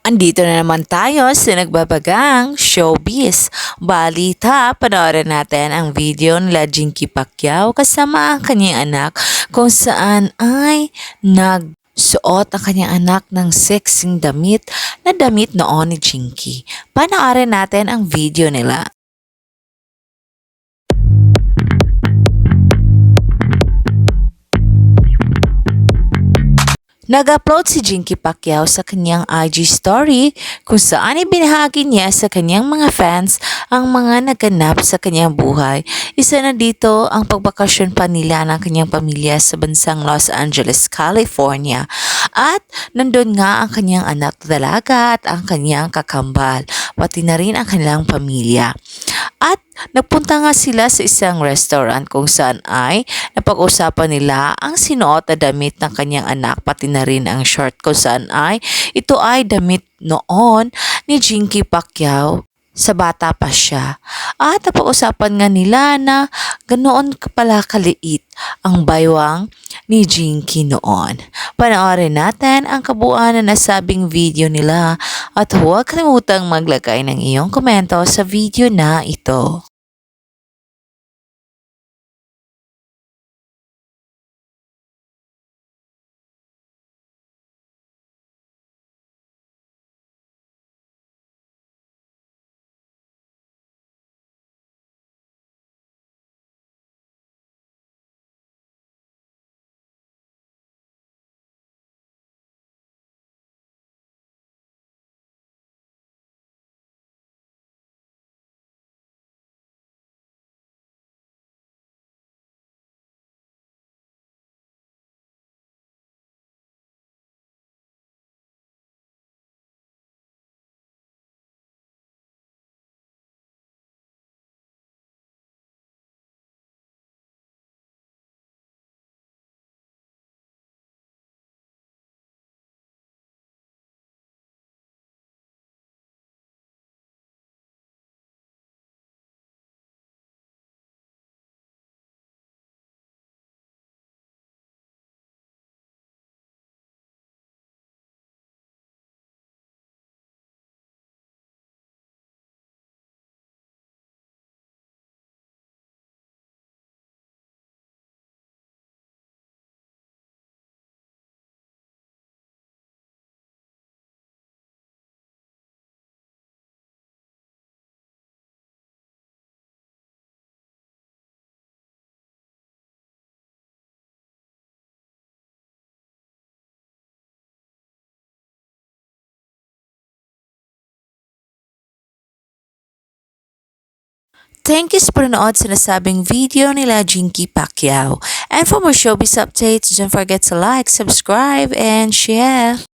Andito na naman tayo sa nagbabagang showbiz. Balita, panoorin natin ang video nila Jinky Pacquiao kasama ang kanyang anak kung saan ay nagsuot ang kanyang anak ng sexing damit na damit noon ni Jinky. Panoorin natin ang video nila. Nag-upload si Jinky Pacquiao sa kanyang IG story kung saan ibinahagi niya sa kanyang mga fans ang mga naganap sa kanyang buhay. Isa na dito ang pagbakasyon pa nila ng kanyang pamilya sa bansang Los Angeles, California. At nandun nga ang kanyang anak na dalaga at ang kanyang kakambal, pati na rin ang kanilang pamilya. At nagpunta nga sila sa isang restaurant kung saan ay napag-usapan nila ang sinuot na damit ng kanyang anak pati na rin ang short kung saan ay ito ay damit noon ni Jinky Pacquiao sa bata pa siya. At napag-usapan nga nila na ganoon pala kaliit ang baywang ni Jinky noon. Panoorin natin ang kabuuan na nasabing video nila at huwag kalimutang maglagay ng iyong komento sa video na ito. Thank you sa panonood sa nasabing video nila Jinky Pacquiao. And for more showbiz updates, don't forget to like, subscribe, and share.